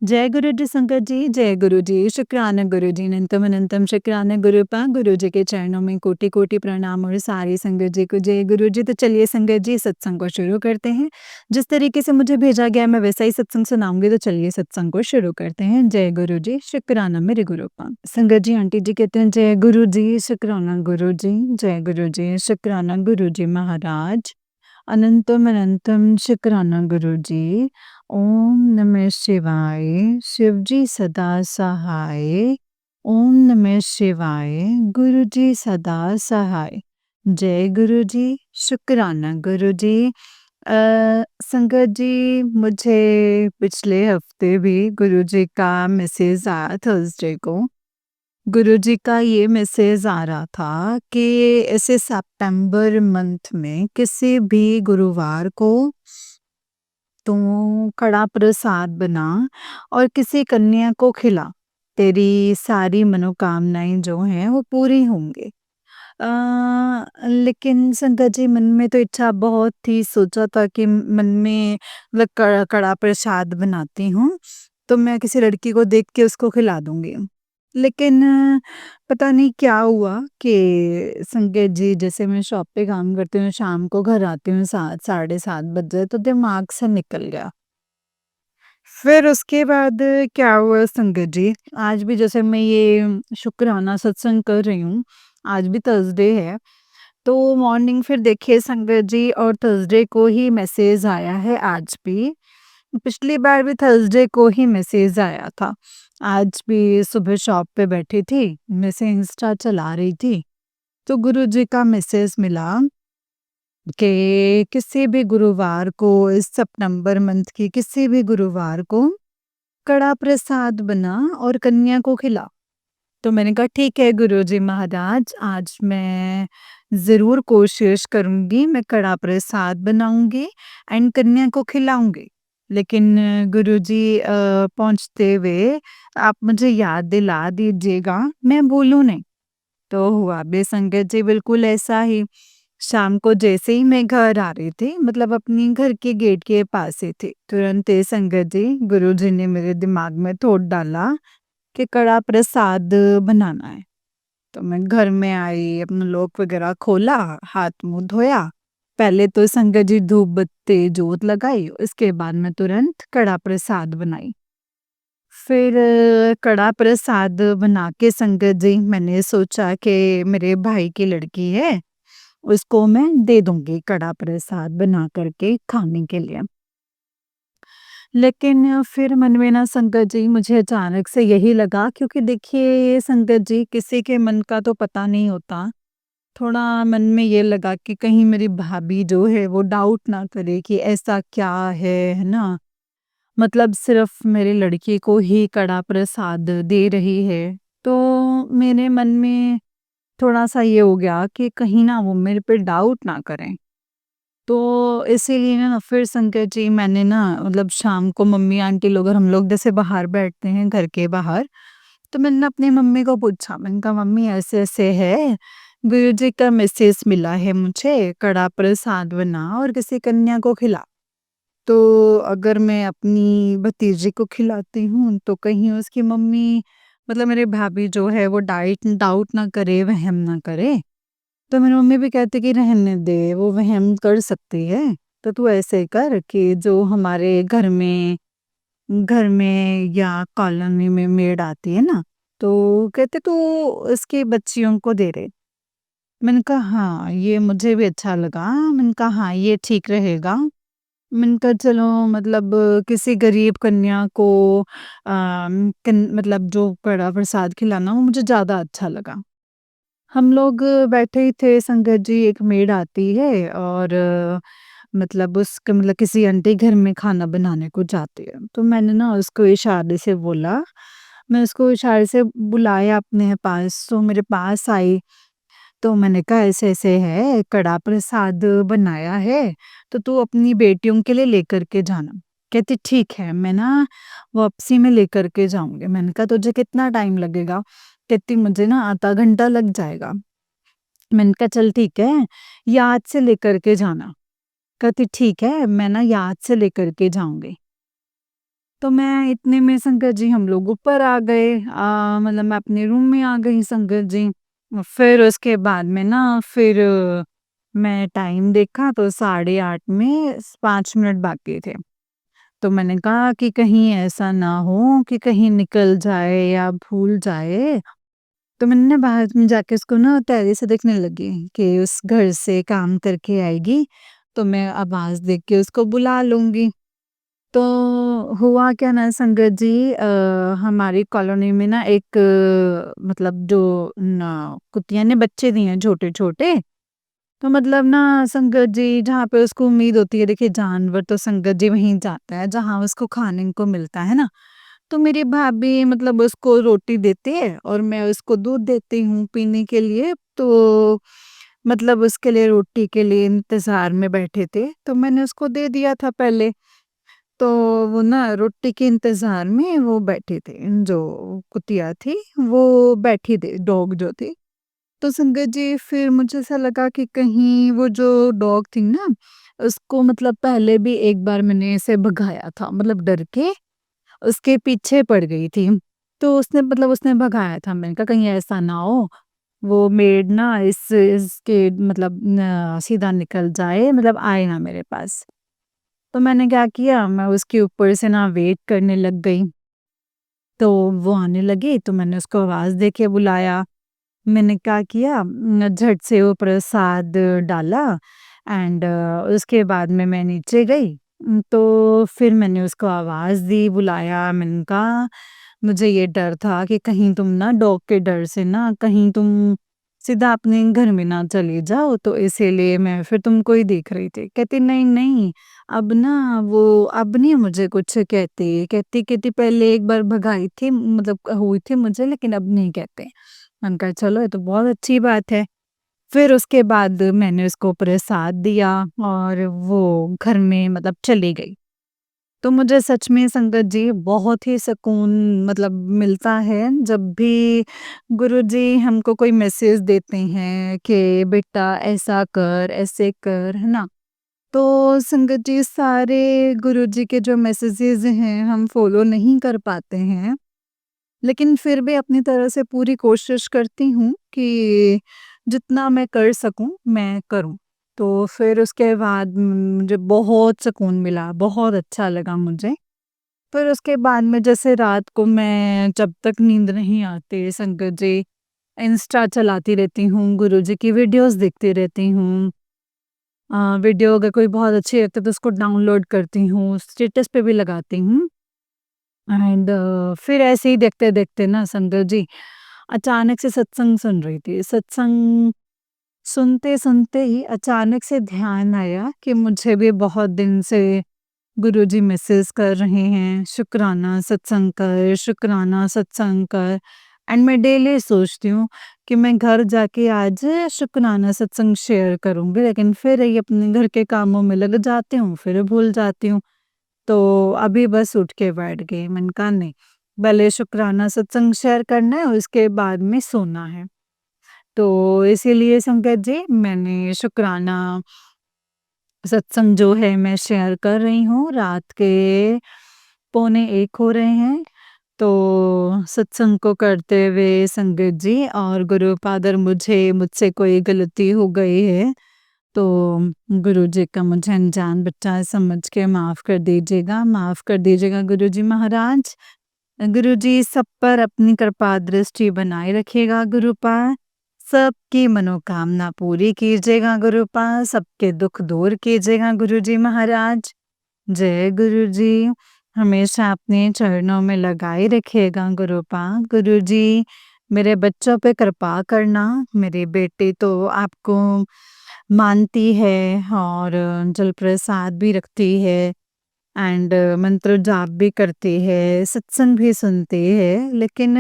जय गुरु जी संगत जी, जय गुरु जी, शुक्राना गुरु जी, अनंतम अनंतम शुक्राना गुरु पा गुरु जी के चरणों में कोटि कोटि प्रणाम और सारी संगत जी को जय गुरु जी। तो चलिए संगत जी सत्संग को शुरू करते हैं। जिस तरीके से मुझे भेजा गया मैं वैसा ही सत्संग सुनाऊंगी, तो चलिए सत्संग को शुरू करते हैं। जय गुरु जी, शुक्राना मेरे गुरु पा। संगत जी आंटी जी कहते हैं जय गुरु जी, शुक्राना गुरु जी, जय गुरु जी, शुक्राना गुरु जी महाराज, अनंतम अनंतम शुक्राना गुरु जी। ओम नमः शिवाय, शिव जी सदा सहाय। ओम नमः शिवाय, गुरु जी सदा सहाय। जय गुरु जी, शुक्राना गुरु जी। संगत जी मुझे पिछले हफ्ते भी गुरु जी का मैसेज आया थर्सडे को। गुरुजी का ये मैसेज आ रहा था कि ऐसे सितंबर मंथ में किसी भी गुरुवार को तू कड़ा प्रसाद बना और किसी कन्या को खिला, तेरी सारी मनोकामनाएं जो हैं वो पूरी होंगी। लेकिन संगत जी मन में तो इच्छा बहुत थी, सोचा था कि मन में मतलब कड़ा प्रसाद बनाती हूँ तो मैं किसी लड़की को देख के उसको खिला दूंगी। लेकिन पता नहीं क्या हुआ कि संगत जी जैसे मैं शॉप पे काम करती हूँ, शाम को घर आती हूँ 7 साढ़े 7 बजे, तो दिमाग से निकल गया। फिर उसके बाद क्या हुआ संगत जी, आज भी जैसे मैं ये शुक्राना सत्संग कर रही हूँ, आज भी थर्सडे है, तो मॉर्निंग फिर देखिए संगत जी, और थर्सडे को ही मैसेज आया है आज भी। पिछली बार भी थर्सडे को ही मैसेज आया था। आज भी सुबह शॉप पे बैठी थी, मैं से इंस्टा चला रही थी, तो गुरुजी का मैसेज मिला कि किसी भी गुरुवार को इस सितंबर मंथ की किसी भी गुरुवार को कड़ा प्रसाद बना और कन्या को खिला। तो मैंने कहा ठीक है गुरुजी महाराज, आज मैं ज़रूर कोशिश करूँगी, मैं कड़ा प्रसाद बनाऊँगी एंड कन्या को खिलाऊँगी। लेकिन गुरुजी पहुँचते हुए आप मुझे याद दिला दीजिएगा, मैं भूलूँ नहीं। तो हुआ भी संगत जी बिल्कुल ऐसा ही। शाम को जैसे ही मैं घर आ रही थी, मतलब अपनी घर के गेट के पास ही थी, तुरंत ही संगत जी गुरुजी ने मेरे दिमाग में थोप डाला कि कड़ा प्रसाद बनाना है। तो मैं घर में आई, अपना लॉक वगैरह खोला, हाथ मुंह धोया। पहले तो संगत जी धूप बत्ती जोत लगाई, उसके बाद मैं तुरंत कड़ा प्रसाद बनाई। फिर कड़ा प्रसाद बना के संगत जी मैंने सोचा कि मेरे भाई की लड़की है, उसको मैं दे दूंगी कड़ा प्रसाद बना करके खाने के लिए। लेकिन फिर मन में ना संगत जी मुझे अचानक से यही लगा, क्योंकि देखिए संगत जी किसी के मन का तो पता नहीं होता। थोड़ा मन में ये लगा कि कहीं मेरी भाभी जो है वो डाउट ना करे कि ऐसा क्या है ना? मतलब सिर्फ मेरी लड़की को ही कड़ा प्रसाद दे रही है। तो मेरे मन में थोड़ा-सा ये हो गया कि कहीं ना वो मेरे पे डाउट ना करें। तो इसीलिए ना फिर संकट जी मैंने ना मतलब शाम को मम्मी आंटी लोग और हम लोग जैसे बाहर बैठते हैं घर के बाहर, तो मैंने ना अपनी मम्मी को पूछा, मैंने कहा मम्मी ऐसे-ऐसे है, गुरुजी का मैसेज मिला है मुझे, कड़ा प्रसाद बना और किसी कन्या को खिला। तो अगर मैं अपनी भतीजी को खिलाती हूँ तो कहीं उसकी मम्मी मतलब मेरी भाभी जो है वो डाउट ना करे, वहम ना करे। तो मेरी मम्मी भी कहती कि रहने दे, वो वहम कर सकती है। तो तू ऐसे कर कि जो हमारे घर में या कॉलोनी में मेड आती है ना, तो कहते तू इसकी बच्चियों को दे दे। मैंने कहा हाँ, ये मुझे भी अच्छा लगा। मैंने कहा हाँ, ये ठीक रहेगा। मैंने कहा चलो मतलब किसी गरीब कन्या को मतलब जो कड़ा प्रसाद खिलाना वो मुझे ज़्यादा अच्छा लगा। हम लोग बैठे ही थे संगत जी, एक मेड आती है और मतलब उसके मतलब किसी आंटी घर में खाना बनाने को जाती है। तो मैंने ना उसको इशारे से बोला, मैं उसको इशारे से बुलाया अपने पास, तो मेरे पास आई। तो मैंने कहा ऐसे-ऐसे है, कड़ा प्रसाद बनाया है, तो तू अपनी बेटियों के लिए लेकर के जाना। कहती ठीक है, मैं ना वापसी में लेकर के जाऊँगी। मैंने कहा तुझे कितना टाइम लगेगा? कहती मुझे ना आधा घंटा लग जाएगा। मैंने कहा चल ठीक है, याद से लेकर के जाना। कहती ठीक है, मैं ना याद से लेकर के जाऊँगी। तो मैं इतने में संगत जी हम लोग ऊपर आ गए, मतलब मैं अपने रूम में आ गई संगत जी। फिर उसके बाद में ना फिर मैं टाइम देखा तो 8:30 में 5 मिनट बाकी थे। तो मैंने कहा कि कहीं ऐसा ना हो कि कहीं निकल जाए या भूल जाए। तो मैंने ना बाहर में जाके उसको ना टेरेस से देखने लगी कि उस घर से काम करके आएगी, तो मैं आवाज़ दे के उसको बुला लूँगी। तो हुआ क्या ना संगत जी, हमारी कॉलोनी में ना एक मतलब जो ना कुतिया ने बच्चे दिए हैं छोटे-छोटे। तो मतलब ना संगत जी जहाँ पे उसको उम्मीद होती है, देखिए जानवर तो संगत जी वहीं जाता है जहाँ उसको खाने को मिलता है ना। तो मेरी भाभी मतलब उसको रोटी देती है और मैं उसको दूध देती हूँ पीने के लिए। तो मतलब उसके लिए रोटी के लिए इंतज़ार में बैठे थे, तो मैंने उसको दे दिया था पहले। तो वो ना रोटी के इंतज़ार में वो बैठे थे, जो कुतिया थी, वो बैठी थी, डॉग जो थी। तो संगत जी फिर मुझे ऐसा लगा कि कहीं वो जो डॉग थी ना, उसको मतलब पहले भी एक बार मैंने ऐसे भगाया था, मतलब डर के उसके पीछे पड़ गई थी। तो उसने मतलब उसने भगाया था, मैंने कहा कहीं ऐसा ना हो, वो मेड ना इसके मतलब न सीधा निकल जाए, मतलब आए ना मेरे पास। तो मैंने क्या किया, मैं उसके ऊपर से ना वेट करने लग गई। तो वो आने लगी तो मैंने उसको आवाज़ दे के बुलाया। मैंने क्या किया, झट से वो प्रसाद डाला एंड उसके बाद में मैं नीचे गई। तो फिर मैंने उसको आवाज़ दी, बुलाया, मैंने कहा मुझे ये डर था कि कहीं तुम ना डॉग के डर से ना कहीं तुम सीधा अपने घर में ना चली जाओ, तो इसीलिए मैं फिर तुमको ही देख रही थी। कहती नहीं, नहीं, अब ना वो अब नहीं मुझे कुछ कहती। कहती पहले एक बार भगाई थी, मतलब हुई थी मुझे, लेकिन अब नहीं कहते। मैंने कहा चलो ये तो बहुत अच्छी बात है। फिर उसके बाद मैंने उसको प्रसाद दिया और वो घर में मतलब चली गई। तो मुझे सच में संगत जी बहुत ही सुकून मतलब मिलता है जब भी गुरुजी हमको कोई मैसेज देते हैं कि बेटा ऐसा कर, ऐसे कर, है ना? तो संगत जी सारे गुरुजी के जो मैसेजेस हैं हम फॉलो नहीं कर पाते हैं। लेकिन फिर भी अपनी तरफ से पूरी कोशिश करती हूँ कि जितना मैं कर सकूँ, मैं करूँ। तो फिर उसके बाद मुझे बहुत सुकून मिला, बहुत अच्छा लगा मुझे। फिर उसके बाद में जैसे रात को मैं जब तक नींद नहीं आती संगत जी, इंस्टा चलाती रहती हूँ, गुरुजी की वीडियोज़ देखती रहती हूँ। वीडियो अगर कोई बहुत अच्छी लगती है तो उसको डाउनलोड करती हूँ, स्टेटस पे भी लगाती हूँ। एंड फिर ऐसे ही देखते-देखते ना संगत जी, अचानक से सत्संग सुन रही थी। सत्संग सुनते-सुनते ही अचानक से ध्यान आया कि मुझे भी बहुत दिन से गुरुजी मैसेज कर रहे हैं, शुक्राना सत्संग कर, शुक्राना सत्संग कर। एंड मैं डेली सोचती हूँ कि मैं घर जाके आज शुक्राना सत्संग शेयर करूँगी, लेकिन फिर ये अपने घर के कामों में लग जाती हूँ, फिर भूल जाती हूँ। तो अभी बस उठ के बैठ गई। मैंने कहा नहीं, पहले शुक्राना सत्संग शेयर करना है, उसके बाद में सोना है। तो इसीलिए संगत जी मैंने शुक्राना सत्संग जो है मैं शेयर कर रही हूँ। रात के पौने 1 हो रहे हैं। तो सत्संग को करते हुए संगत जी और गुरुपाद मुझसे कोई गलती हो गई है तो गुरुजी का मुझे अनजान बच्चा समझ के माफ़ कर दीजिएगा, माफ़ कर दीजिएगा गुरुजी महाराज। गुरुजी सब पर अपनी कृपा दृष्टि बनाए रखिएगा गुरुपाद। सबकी मनोकामना पूरी कीजिएगा गुरुपाद, सबके दुख दूर कीजिएगा गुरुजी महाराज। जय गुरुजी, हमेशा अपने चरणों में लगाए रखिएगा गुरुपाद। गुरुजी मेरे बच्चों पे कृपा करना, मेरी बेटी तो आपको मानती है और जल प्रसाद भी रखती है एंड मंत्र जाप भी करती है, सत्संग भी सुनती है, लेकिन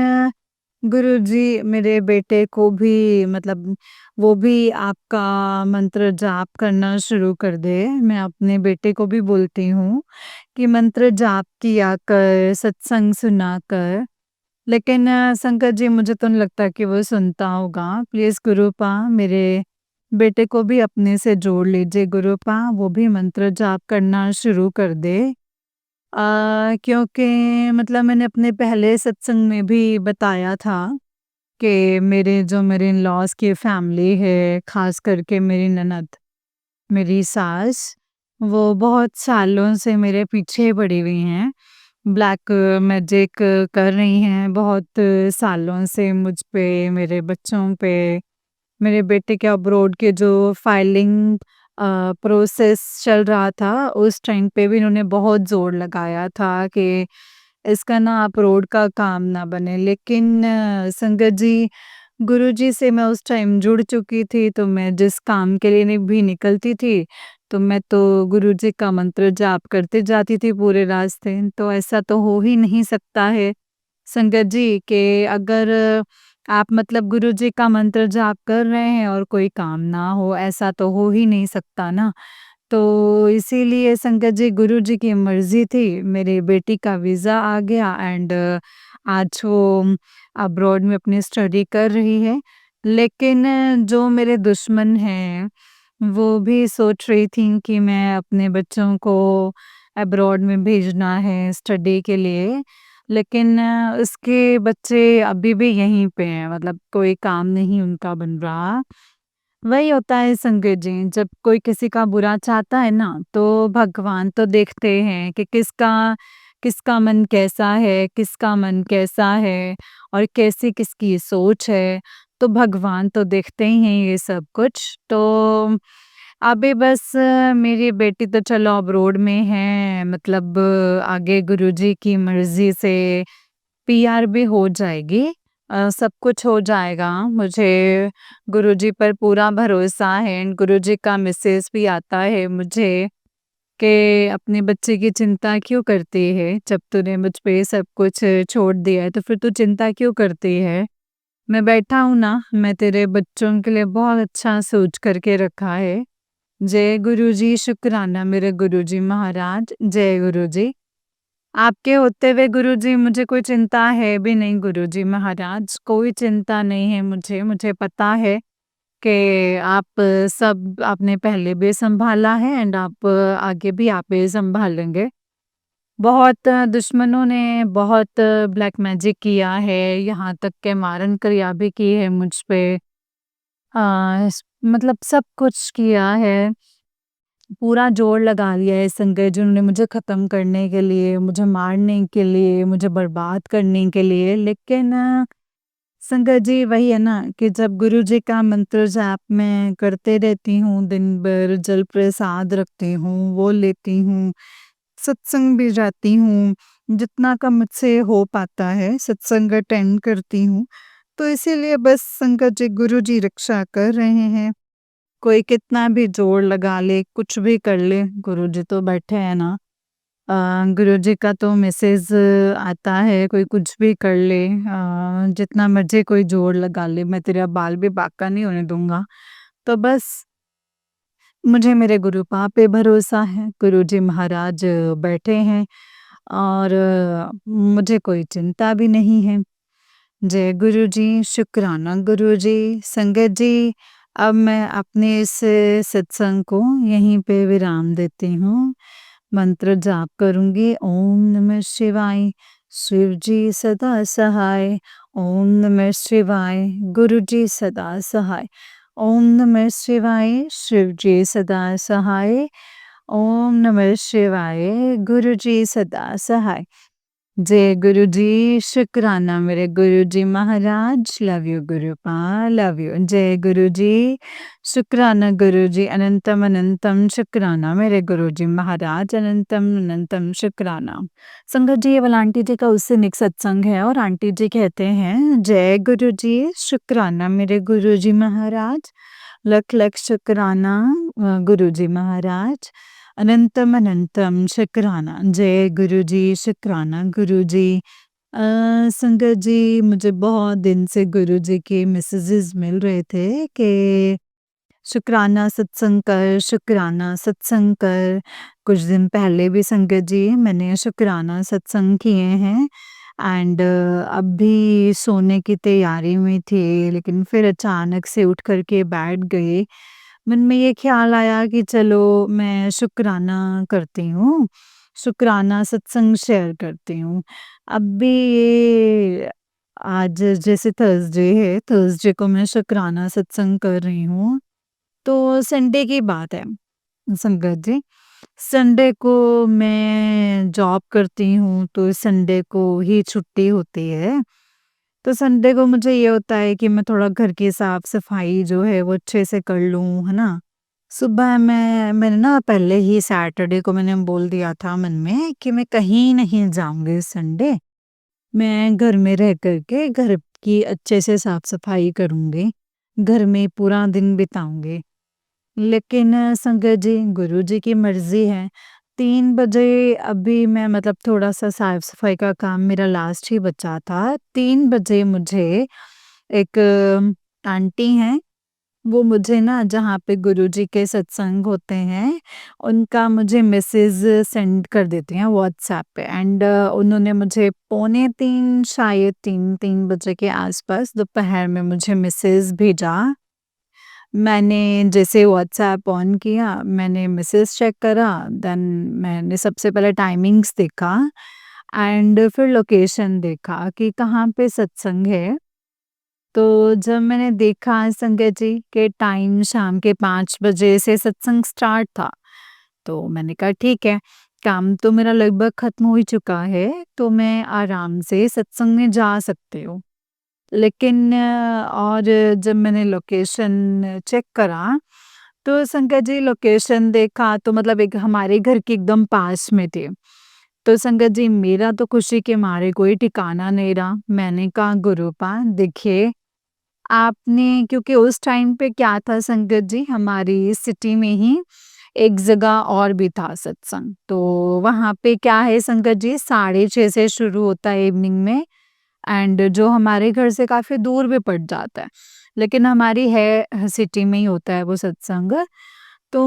गुरुजी मेरे बेटे को भी मतलब वो भी आपका मंत्र जाप करना शुरू कर दे। मैं अपने बेटे को भी बोलती हूँ कि मंत्र जाप किया कर, सत्संग सुना कर। लेकिन संकट जी मुझे तो नहीं लगता कि वो सुनता होगा। प्लीज़ गुरुपा मेरे बेटे को भी अपने से जोड़ लीजिए गुरुपा, वो भी मंत्र जाप करना शुरू कर दे। क्योंकि मतलब मैंने अपने पहले सत्संग में भी बताया था कि मेरे इन-लॉज़ की फैमिली है, ख़ास करके मेरी ननद, मेरी सास, वो बहुत सालों से मेरे पीछे पड़ी हुई हैं। ब्लैक मैजिक कर रही हैं बहुत सालों से मुझ पे, मेरे बच्चों पे। मेरे बेटे के अब्रॉड के जो फाइलिंग प्रोसेस चल रहा था, उस टाइम पे भी इन्होंने बहुत ज़ोर लगाया था कि इसका ना अब्रॉड का काम ना बने। लेकिन संगत जी, गुरुजी से मैं उस टाइम जुड़ चुकी थी, तो मैं जिस काम के लिए भी निकलती थी, तो मैं तो गुरुजी का मंत्र जाप करते जाती थी पूरे रास्ते। तो ऐसा तो हो ही नहीं सकता है संगत जी कि अगर आप मतलब गुरुजी का मंत्र जाप कर रहे हैं और कोई काम ना हो, ऐसा तो हो ही नहीं सकता ना। तो इसीलिए संगत जी, गुरुजी की मर्ज़ी थी, मेरी बेटी का वीज़ा आ गया एंड आज वो अब्रॉड में अपनी स्टडी कर रही है। लेकिन जो मेरे दुश्मन हैं, वो भी सोच रही थीं कि मैं अपने बच्चों को अब्रॉड में भेजना है स्टडी के लिए। लेकिन उसके बच्चे अभी भी यहीं पे हैं, मतलब कोई काम नहीं उनका बन रहा। वही होता है संगत जी, जब कोई किसी का बुरा चाहता है ना, तो भगवान तो देखते हैं कि किसका किसका मन कैसा है, किसका मन कैसा है और कैसी किसकी सोच है, तो भगवान तो देखते ही हैं ये सब कुछ। तो अभी बस मेरी बेटी तो चलो अब्रॉड में है, मतलब आगे गुरुजी की मर्ज़ी से पीआर भी हो जाएगी। सब कुछ हो जाएगा, मुझे गुरुजी पर पूरा भरोसा है एंड गुरुजी का मैसेज भी आता है मुझे कि अपने बच्चे की चिंता क्यों करती है? जब तूने मुझ पे सब कुछ छोड़ दिया है, तो फिर तू चिंता क्यों करती है? मैं बैठा हूँ ना, मैं तेरे बच्चों के लिए बहुत अच्छा सोच करके रखा है। जय गुरुजी, शुक्राना मेरे गुरुजी महाराज, जय गुरुजी। आपके होते हुए गुरुजी मुझे कोई चिंता है भी नहीं गुरुजी महाराज, कोई चिंता नहीं है मुझे। मुझे पता है कि आप सब आपने पहले भी सँभाला है एंड आप आगे भी आप ही सँभालेंगे। बहुत दुश्मनों ने बहुत ब्लैक मैजिक किया है, यहाँ तक के मारन क्रिया भी की है मुझ पे। मतलब सब कुछ किया है। पूरा जोर लगा लिया है संजय जी ने मुझे ख़त्म करने के लिए, मुझे मारने के लिए, मुझे बर्बाद करने के लिए। लेकिन संगत जी, वही है ना कि जब गुरु जी का मंत्र जाप मैं करते रहती हूँ दिन भर, जल प्रसाद रखती हूँ, वो लेती हूँ, सत्संग भी जाती हूँ, जितना का मुझसे हो पाता है सत्संग अटेंड करती हूँ। तो इसीलिए बस संगत जी, गुरु जी रक्षा कर रहे हैं। कोई कितना भी जोर लगा ले, कुछ भी कर ले, गुरुजी तो बैठे हैं ना। गुरुजी का तो मैसेज आता है, कोई कुछ भी कर ले, जितना मर्ज़ी कोई जोर लगा ले, मैं तेरा बाल भी बांका नहीं होने दूँगा। तो बस मुझे मेरे गुरुपा पे भरोसा है, गुरुजी महाराज बैठे हैं और मुझे कोई चिंता भी नहीं है। जय गुरुजी, शुक्राना गुरुजी। संगत जी, अब मैं अपने इस सत्संग को यहीं पे विराम देती हूँ। मंत्र जाप करूँगी, ओम नमः शिवाय, शिव जी सदा सहाय, ओम नमः शिवाय, गुरुजी सदा सहाय, ओम नमः शिवाय, शिव जी सदा सहाय, ओम नमः शिवाय, गुरुजी सदा सहाय। जय गुरुजी, शुक्राना मेरे गुरुजी महाराज, लव यू गुरुपा, लव यू। जय गुरुजी, शुक्राना गुरुजी, अनंतम अनंतम शुक्राना मेरे गुरुजी महाराज, अनंतम अनंतम शुक्राना। संगत जी, ये वाला आंटी जी का उससे निक सत्संग है और आंटी जी कहते हैं, जय गुरुजी, शुक्राना मेरे गुरुजी महाराज, लख लख शुक्राना गुरुजी महाराज, अनंतम अनंतम शुक्राना। जय गुरुजी, शुक्राना गुरुजी। संगत जी, मुझे बहुत दिन से गुरुजी के मैसेजेस मिल रहे थे कि शुक्राना सत्संग कर, शुक्राना सत्संग कर। कुछ दिन पहले भी संगत जी मैंने शुक्राना सत्संग किए हैं एंड अभी सोने की तैयारी में थी, लेकिन फिर अचानक से उठ कर के बैठ गए। मन में ये ख़्याल आया कि चलो मैं शुक्राना करती हूँ। शुक्राना सत्संग शेयर करती हूँ। अभी ये आज जैसे थर्सडे है, थर्सडे को मैं शुक्राना सत्संग कर रही हूँ। तो संडे की बात है संगत जी। संडे को मैं जॉब करती हूँ, तो संडे को ही छुट्टी होती है। तो संडे को मुझे ये होता है कि मैं थोड़ा घर की साफ-सफाई जो है वो अच्छे से कर लूँ, है ना? सुबह मैंने ना पहले ही सैटरडे को मैंने बोल दिया था मन में कि मैं कहीं नहीं जाऊँगी संडे। मैं घर में रह कर के घर की अच्छे से साफ-सफाई करूँगी। घर में पूरा दिन बिताऊँगी। लेकिन संगत जी, गुरुजी की मर्ज़ी है। 3 बजे अभी मैं मतलब थोड़ा-सा साफ-सफाई का काम मेरा लास्ट ही बचा था। 3 बजे मुझे एक आंटी हैं, वो मुझे ना जहाँ पे गुरुजी के सत्संग होते हैं, उनका मुझे मैसेज सेंड कर देती हैं व्हाट्सएप पे एंड उन्होंने मुझे पौने 3 शायद 3 बजे के आस-पास दोपहर में मुझे मैसेज भेजा। मैंने जैसे व्हाट्सएप ऑन किया, मैंने मैसेज चेक करा, देन मैंने सबसे पहले टाइमिंग्स देखा एंड फिर लोकेशन देखा कि कहाँ पे सत्संग है। तो जब मैंने देखा संगत जी के टाइम शाम के 5 बजे से सत्संग स्टार्ट था, तो मैंने कहा ठीक है, काम तो मेरा लगभग खत्म हो ही चुका है, तो मैं आराम से सत्संग में जा सकती हूँ। लेकिन और जब मैंने लोकेशन चेक करा, तो संगत जी लोकेशन देखा तो मतलब एक हमारे घर के एकदम पास में थे। तो संगत जी मेरा तो खुशी के मारे कोई ठिकाना नहीं रहा। मैंने कहा गुरुपा देखिए, आपने क्योंकि उस टाइम पे क्या था संगत जी हमारी सिटी में ही एक जगह और भी था सत्संग। तो वहाँ पे क्या है संगत जी 6:30 से शुरू होता है इवनिंग में एंड जो हमारे घर से काफ़ी दूर भी पड़ जाता है। लेकिन हमारी है सिटी में ही होता है वो सत्संग। तो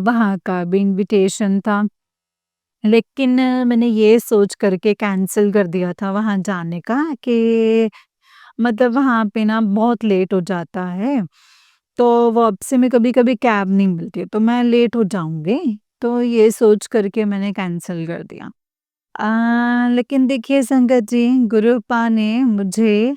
वहाँ का भी इन्विटेशन था। लेकिन मैंने ये सोच कर के कैंसल कर दिया था वहाँ जाने का कि मतलब वहाँ पे ना बहुत लेट हो जाता है। तो वो से में कभी-कभी कैब नहीं मिलती है, तो मैं लेट हो जाऊँगी। तो ये सोच कर के मैंने कैंसल कर दिया। लेकिन देखिए संगत जी, गुरुपा ने मुझे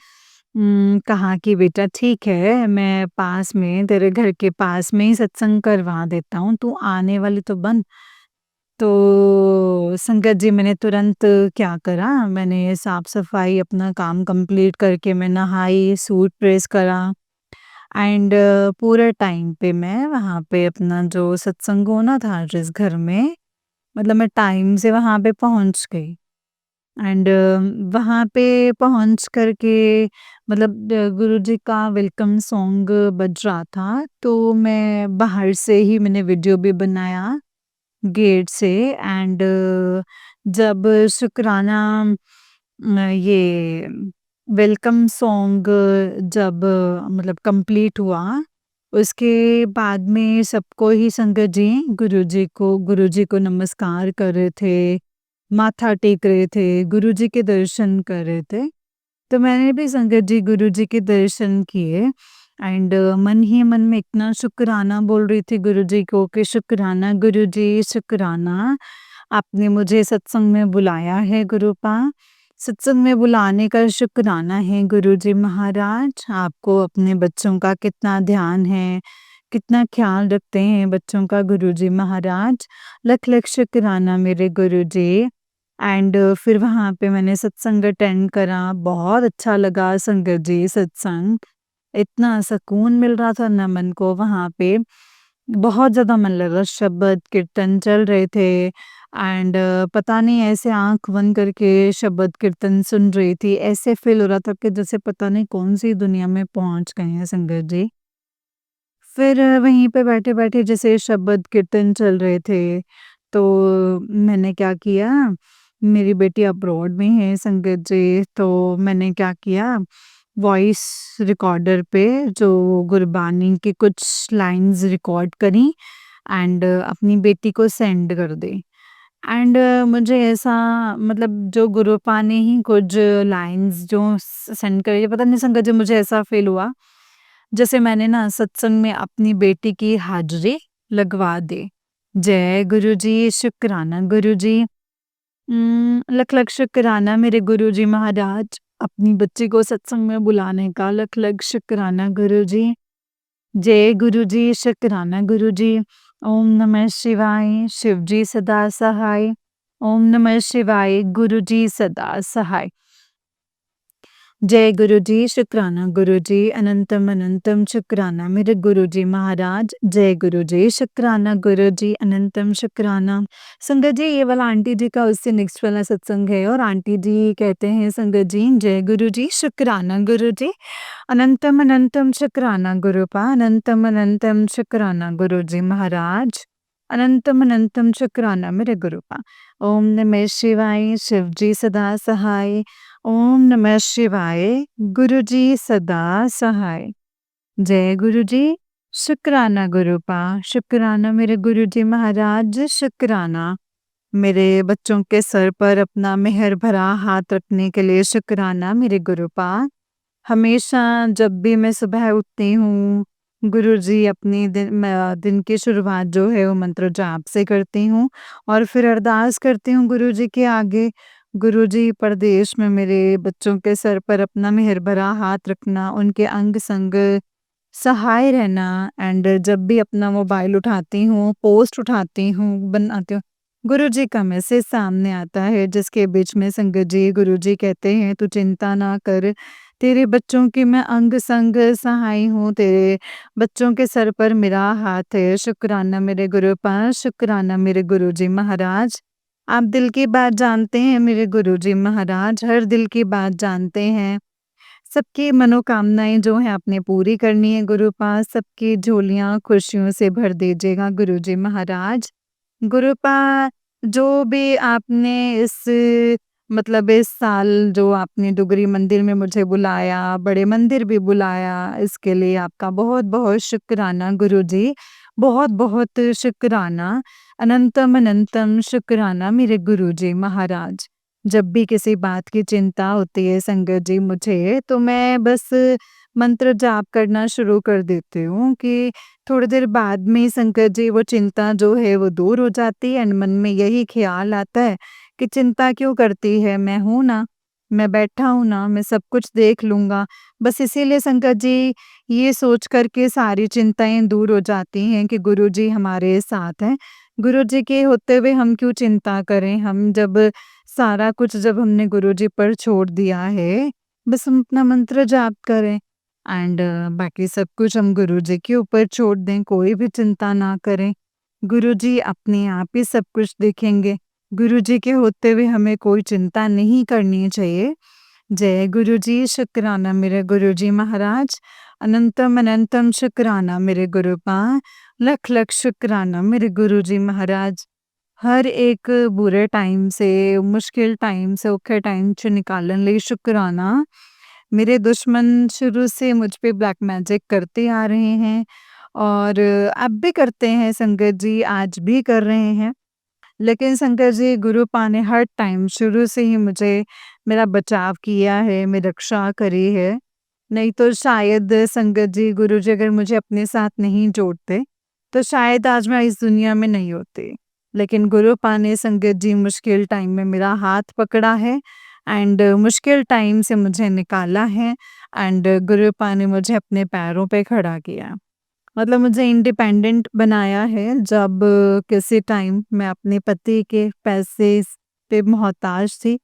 कहा कि बेटा ठीक है, मैं पास में तेरे घर के पास में ही सत्संग करवा देता हूँ, तू आने वाली तो बन। तो संगत जी मैंने तुरंत क्या करा, मैंने साफ-सफाई अपना काम कंप्लीट करके मैं नहाई, सूट प्रेस करा एंड पूरे टाइम पे मैं वहाँ पे अपना जो सत्संग होना था जिस घर में, मतलब मैं टाइम से वहाँ पे पहुँच गई। एंड वहाँ पे पहुँच कर के मतलब गुरुजी का वेलकम सॉन्ग बज रहा था, तो मैं बाहर से ही मैंने वीडियो भी बनाया गेट से एंड जब शुक्राना ये वेलकम सॉन्ग जब मतलब कंप्लीट हुआ, उसके बाद में सबको ही संगत जी गुरुजी को नमस्कार कर रहे थे, माथा टेक रहे थे, गुरुजी के दर्शन कर रहे थे। तो मैंने भी संगत जी गुरुजी के दर्शन किए एंड मन ही मन में इतना शुक्राना बोल रही थी गुरुजी को कि शुक्राना गुरुजी शुक्राना, आपने मुझे सत्संग में बुलाया है गुरुपा। सत्संग में बुलाने का शुक्राना है गुरुजी महाराज, आपको अपने बच्चों का कितना ध्यान है, कितना ख्याल रखते हैं बच्चों का गुरुजी महाराज। लख लख शुक्राना मेरे गुरुजी। एंड फिर वहाँ पे मैंने सत्संग अटेंड करा, बहुत अच्छा लगा संगत जी सत्संग। इतना सुकून मिल रहा था ना मन को वहाँ पे, बहुत ज़्यादा मन लग रहा, शब्द कीर्तन चल रहे थे एंड पता नहीं ऐसे आँख बंद करके शब्द कीर्तन सुन रही थी, ऐसे फ़ील हो रहा था कि जैसे पता नहीं कौन-सी दुनिया में पहुँच गए हैं संगत जी। फिर वहीं पे बैठे-बैठे जैसे शब्द कीर्तन चल रहे थे, तो मैंने क्या किया, मेरी बेटी अब्रॉड में है संगत जी, तो मैंने क्या किया, वॉइस रिकॉर्डर पे जो गुरबानी की कुछ लाइन्स रिकॉर्ड करी एंड अपनी बेटी को सेंड कर दी। एंड मुझे ऐसा मतलब जो गुरुपा ने ही कुछ लाइन्स जो सेंड करी, पता नहीं संगत जी मुझे ऐसा फ़ील हुआ जैसे मैंने ना सत्संग में अपनी बेटी की हाज़िरी लगवा दी। जय गुरुजी, शुक्राना गुरुजी। लख लख शुक्राना मेरे गुरुजी महाराज, अपनी बच्ची को सत्संग में बुलाने का। लख लख शुक्राना गुरुजी। जय गुरुजी, शुक्राना गुरुजी। ओम नमः शिवाय, शिवजी सदा सहाय। ओम नमः शिवाय, गुरुजी सदा सहाय। जय गुरुजी, शुक्राना गुरुजी, अनंतम अनंतम शुक्राना मेरे गुरुजी महाराज। जय गुरुजी, शुक्राना गुरुजी, अनंतम शुक्राना। संगत जी, ये वाला आंटी जी का उससे नेक्स्ट वाला सत्संग है और आंटी जी कहते हैं संगत जी, जय गुरुजी, शुक्राना गुरुजी, अनंतम अनंतम शुक्राना गुरुपा, अनंतम अनंतम शुक्राना गुरुजी महाराज, अनंतम अनंतम शुक्राना मेरे गुरुपा। ओम नमः शिवाय, शिवजी सदा सहाय। ओम नमः शिवाय, गुरुजी सदा सहाय। जय गुरुजी, शुक्राना गुरुपा, शुक्राना मेरे गुरुजी महाराज, शुक्राना। मेरे बच्चों के सर पर अपना मेहर भरा हाथ रखने के लिए शुक्राना मेरे गुरुपा। हमेशा जब भी मैं सुबह उठती हूँ, गुरुजी अपनी दिन की शुरुआत जो है वो मंत्र जाप से करती हूँ और फिर अरदास करती हूँ गुरुजी के आगे। गुरुजी, परदेश में मेरे बच्चों के सर पर अपना मेहर भरा हाथ रखना, उनके अंग संग सहाय रहना। एंड जब भी अपना मोबाइल उठाती हूँ, पोस्ट उठाती हूँ, बनाती हूँ, गुरुजी का मैसेज सामने आता है जिसके बीच में संगत जी, गुरुजी कहते हैं तू चिंता ना कर, तेरे बच्चों की मैं अंग संग सहाय हूँ, तेरे बच्चों के सर पर मेरा हाथ है। शुक्राना मेरे गुरुपा, शुक्राना मेरे गुरुजी महाराज। आप दिल की बात जानते हैं मेरे गुरुजी महाराज, हर दिल की बात जानते हैं। सबकी मनोकामनाएं जो है आपने पूरी करनी है गुरुपा, सबकी झोलियां खुशियों से भर दीजिएगा गुरुजी महाराज। गुरुपा, जो भी आपने मतलब इस साल जो आपने डुगरी मंदिर में मुझे बुलाया, बड़े मंदिर भी बुलाया, इसके लिए आपका बहुत-बहुत शुक्राना गुरुजी। बहुत-बहुत शुक्राना, अनंतम अनंतम शुक्राना मेरे गुरुजी महाराज। जब भी किसी बात की चिंता होती है संगत जी मुझे, तो मैं बस मंत्र जाप करना शुरू कर देती हूँ कि थोड़ी देर बाद में ही संकट जी वो चिंता जो है वो दूर हो जाती है एंड मन में यही ख्याल आता है कि चिंता क्यों करती है, मैं हूँ ना, मैं बैठा हूँ ना, मैं सब कुछ देख लूँगा। बस इसीलिए संकट जी ये सोच कर के सारी चिंताएँ दूर हो जाती हैं कि गुरुजी हमारे साथ हैं। गुरुजी के होते हुए हम क्यों चिंता करें, हम जब सारा कुछ जब हमने गुरुजी पर छोड़ दिया है, बस हम अपना मंत्र जाप करें। एंड बाकी सब कुछ हम गुरुजी के ऊपर छोड़ दें, कोई भी चिंता ना करें। गुरुजी अपने आप ही सब कुछ देखेंगे। गुरुजी के होते हुए हमें कोई चिंता नहीं करनी चाहिए। जय गुरुजी, शुक्राना मेरे गुरुजी महाराज। अनंतम अनंतम शुक्राना मेरे गुरुपा। लख लख शुक्राना मेरे गुरुजी महाराज। हर एक बुरे टाइम से, मुश्किल टाइम से, औखे टाइम च निकालने ਲਈ शुक्राना। मेरे दुश्मन शुरू से मुझ पे ब्लैक मैजिक करते आ रहे हैं और अब भी करते हैं संगत जी, आज भी कर रहे हैं। लेकिन संगत जी, गुरुपा ने हर टाइम शुरू से ही मुझे मेरा बचाव किया है, मेरी रक्षा करी है। नहीं तो शायद संगत जी, गुरुजी अगर मुझे अपने साथ नहीं जोड़ते, तो शायद आज मैं इस दुनिया में नहीं होती। लेकिन गुरुपा ने संगत जी मुश्किल टाइम में मेरा हाथ पकड़ा है एंड मुश्किल टाइम से मुझे निकाला है एंड गुरुपा ने मुझे अपने पैरों पे खड़ा किया। मतलब मुझे इंडिपेंडेंट बनाया है जब किसी टाइम मैं अपने पति के पैसे पे मोहताज थी।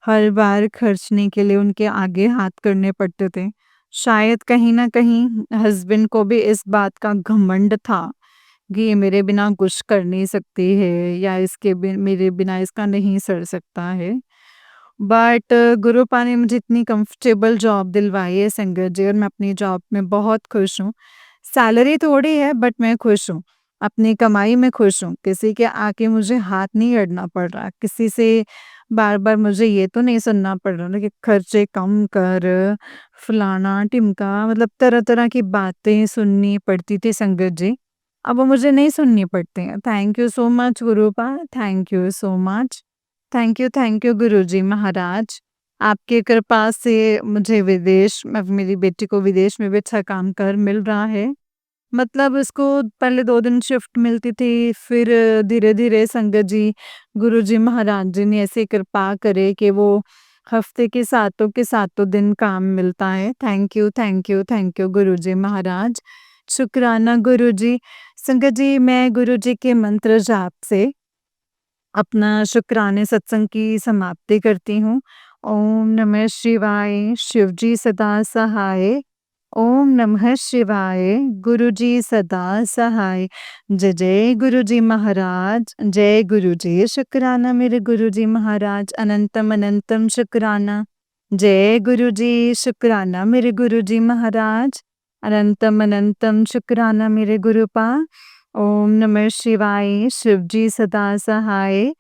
हर बार खर्चने के लिए उनके आगे हाथ करने पड़ते थे। शायद कहीं न कहीं हस्बैंड को भी इस बात का घमंड था कि ये मेरे बिना कुछ कर नहीं सकती है या इसके मेरे बिना इसका नहीं सर सकता है। बट गुरुपा ने मुझे इतनी कंफर्टेबल जॉब दिलवाई है संगत जी और मैं अपनी जॉब में बहुत खुश हूँ। सैलरी थोड़ी है बट मैं खुश हूँ। अपनी कमाई में खुश हूँ। किसी के आके मुझे हाथ नहीं अड़ना पड़ रहा। किसी से बार-बार मुझे ये तो नहीं सुनना पड़ रहा ना कि खर्चे कम कर, फलाना-ढिमका, मतलब तरह-तरह की बातें सुननी पड़ती थी संगत जी। अब वो मुझे नहीं सुननी पड़ती हैं। थैंक यू सो मच गुरुपा, thank you so much. Thank you Guruji Maharaj. आपकी कृपा से मुझे विदेश, मेरी बेटी को विदेश में भी अच्छा काम कर मिल रहा है। मतलब उसको पहले 2 दिन शिफ्ट मिलती थी, फिर धीरे-धीरे संगत जी, गुरुजी महाराज जी ने ऐसी कृपा करे कि वो हफ्ते के सातों दिन काम मिलता है। Thank you, thank you, thank you Guruji Maharaj. शुक्राना गुरुजी। संगत जी, मैं गुरुजी के मंत्र जाप से अपना शुक्राने सत्संग की समाप्ति करती हूँ। ओम नमः शिवाय, शिव जी सदा सहाय। ओम नमः शिवाय, गुरु जी सदा सहाय। जय जय गुरु जी महाराज, जय गुरु जी। शुक्राना मेरे गुरु जी महाराज, अनंतम अनंतम शुक्राना। जय गुरु जी, शुक्राना मेरे गुरु जी महाराज, अनंतम अनंतम शुक्राना मेरे गुरुपा। ओम नमः शिवाय, शिव जी सदा सहाय।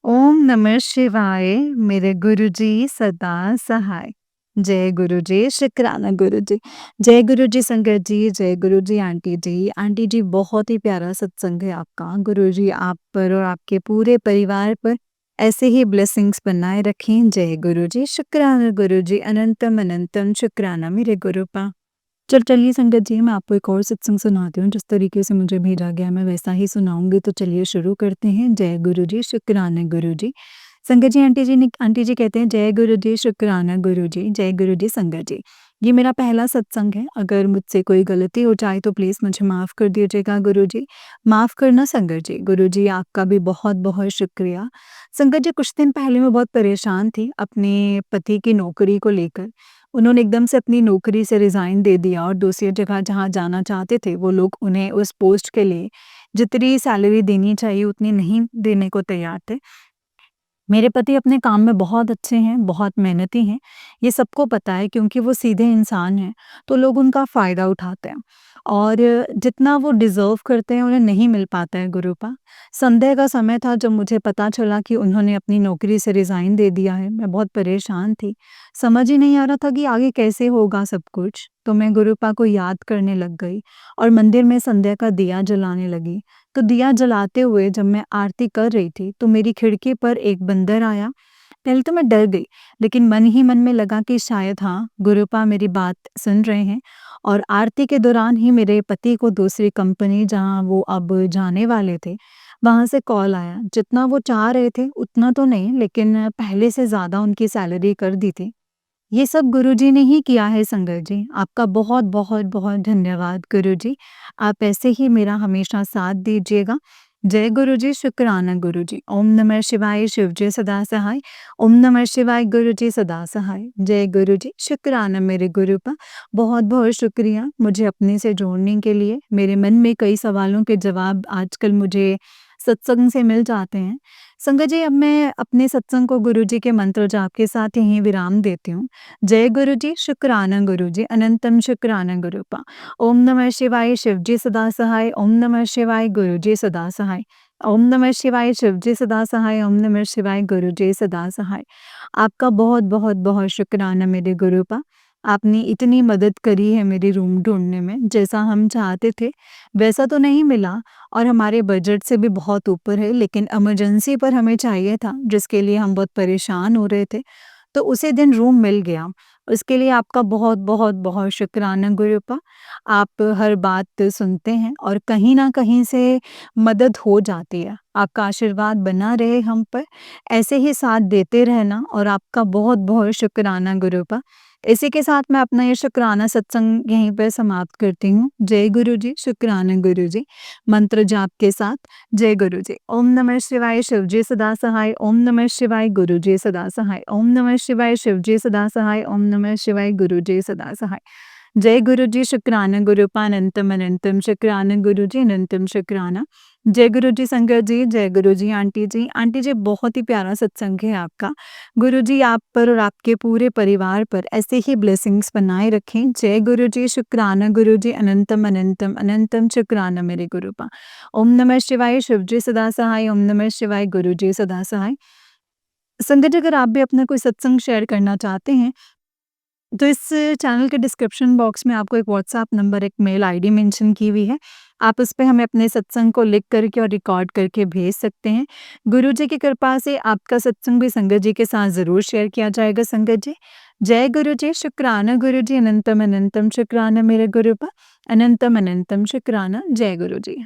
ओम नमः शिवाय, मेरे गुरुजी सदा सहाय। जय गुरु जी, शुक्राना गुरु जी। जय गुरु जी संगत जी, जय गुरु जी आंटी जी। आंटी जी, बहुत ही प्यारा सत्संग है आपका। गुरु जी आप पर और आपके पूरे परिवार पर ऐसे ही ब्लेसिंग्स बनाए रखें। जय गुरु जी, शुक्राना गुरु जी, अनंतम अनंतम शुक्राना मेरे गुरुपा। चलिए संगत जी, मैं आपको एक और सत्संग सुनाती हूँ। जिस तरीके से मुझे भेजा गया मैं वैसा ही सुनाऊँगी, तो चलिए शुरू करते हैं। जय गुरु जी, शुक्राना गुरु जी। संगत जी, आंटी जी कहते हैं जय गुरु जी, शुक्राना गुरु जी, जय गुरु जी संगत जी। ये मेरा पहला सत्संग है, अगर मुझसे कोई गलती हो जाए तो प्लीज़ मुझे माफ़ कर दीजिएगा गुरु जी। माफ़ करना संगत जी। गुरु जी आपका भी बहुत-बहुत शुक्रिया। संगत जी, कुछ दिन पहले मैं बहुत परेशान थी अपने पति की नौकरी को लेकर। उन्होंने एकदम से अपनी नौकरी से रिज़ाइन दे दिया और दूसरी जगह जहाँ जाना चाहते थे, वो लोग उन्हें उस पोस्ट के लिए जितनी सैलरी देनी चाहिए उतनी नहीं देने को तैयार थे। मेरे पति अपने काम में बहुत अच्छे हैं, बहुत मेहनती हैं, ये सबको पता है क्योंकि वो सीधे इंसान हैं, तो लोग उनका फ़ायदा उठाते हैं और जितना वो डिज़र्व करते हैं उन्हें नहीं मिल पाता है गुरूपा। संडे का समय था जब मुझे पता चला कि उन्होंने अपनी नौकरी से रिज़ाइन दे दिया है, मैं बहुत परेशान थी। समझ ही नहीं आ रहा था कि आगे कैसे होगा सब कुछ, तो मैं गुरूपा को याद करने लग गई और मंदिर में संध्या का दिया जलाने लगी। तो दिया जलाते हुए जब मैं आरती कर रही थी, तो मेरी खिड़की पर एक बंदर आया। पहले तो मैं डर गई, लेकिन मन ही मन में लगा कि शायद हाँ, गुरुपा मेरी बात सुन रहे हैं और आरती के दौरान ही मेरे पति को दूसरी कंपनी जहाँ वो अब जाने वाले थे, वहाँ से कॉल आया। जितना वो चाह रहे थे उतना तो नहीं, लेकिन पहले से ज़्यादा उनकी सैलरी कर दी थी। ये सब गुरुजी ने ही किया है संगत जी। आपका बहुत धन्यवाद गुरुजी। आप ऐसे ही मेरा हमेशा साथ दीजिएगा। जय गुरुजी, शुक्राना गुरुजी। ओम नमः शिवाय, शिव जी सदा सहाय। ओम नमः शिवाय, गुरुजी सदा सहाय। जय गुरुजी, शुक्राना मेरे गुरुपा। बहुत-बहुत शुक्रिया मुझे अपने से जोड़ने के लिए। मेरे मन में कई सवालों के जवाब आजकल मुझे सत्संग से मिल जाते हैं। संगत जी, अब मैं अपने सत्संग को गुरुजी के मंत्र जाप के साथ यहीं विराम देती हूँ। जय गुरु जी, शुक्राना गुरु जी, अनंतम शुक्राना गुरुपा। ओम नमः शिवाय, शिव जी सदा सहाय। ओम नमः शिवाय, गुरु जी सदा सहाय। ओम नमः शिवाय, शिव जी सदा सहाय। ओम नमः शिवाय, गुरु जी सदा सहाय। आपका बहुत शुक्राना मेरे गुरुपा। आपने इतनी मदद करी है मेरी रूम ढूँढने में, जैसा हम चाहते थे, वैसा तो नहीं मिला और हमारे बजट से भी बहुत ऊपर है, लेकिन इमरजेंसी पर हमें चाहिए था, जिसके लिए हम बहुत परेशान हो रहे थे। तो उसी दिन रूम मिल गया। उसके लिए आपका बहुत शुक्राना गुरुपा। आप हर बात सुनते हैं और कहीं न कहीं से मदद हो जाती है। आपका आशीर्वाद बना रहे हम पर, ऐसे ही साथ देते रहना और आपका बहुत शुक्राना गुरुपा। इसी के साथ मैं अपना ये शुक्राना सत्संग यहीं पर समाप्त करती हूँ। जय गुरु जी, शुक्राना गुरु जी। मंत्र जाप के साथ जय गुरु जी। ओम नमः शिवाय, शिव जी सदा सहाय। ओम नमः शिवाय, गुरु जी सदा सहाय। ओम नमः शिवाय, शिव जी सदा सहाय। ओम नमः शिवाय, गुरु जी सदा सहाय। जय गुरु जी, शुक्राना गुरुपा। अनंतम अनंतम शुक्राना गुरु जी, अनंतम शुक्राना। जय गुरु जी संगत जी, जय गुरु जी आंटी जी। आंटी जी, बहुत ही प्यारा सत्संग है आपका। गुरु जी आप पर और आपके पूरे परिवार पर ऐसे ही ब्लेसिंग्स बनाए रखें। जय गुरु जी, शुक्राना गुरु जी, अनंतम अनंतम अनंतम शुक्राना मेरे गुरुपा। ओम नमः शिवाय, शिव जी सदा सहाय। ओम नमः शिवाय, गुरु जी सदा सहाय। संगत जी, अगर आप भी अपना कोई सत्संग शेयर करना चाहते हैं तो इस चैनल के डिस्क्रिप्शन बॉक्स में आपको एक व्हाट्सएप नंबर, एक मेल आईडी मेंशन की हुई है। आप उस पे हमें अपने सत्संग को लिख करके और रिकॉर्ड करके भेज सकते हैं। गुरु जी की कृपा से आपका सत्संग भी संगत जी के साथ ज़रूर शेयर किया जाएगा संगत जी। जय गुरु जी, शुक्राना गुरु जी, अनंतम अनंतम शुक्राना मेरे गुरुपा, अनंतम अनंतम शुक्राना। जय गुरु जी।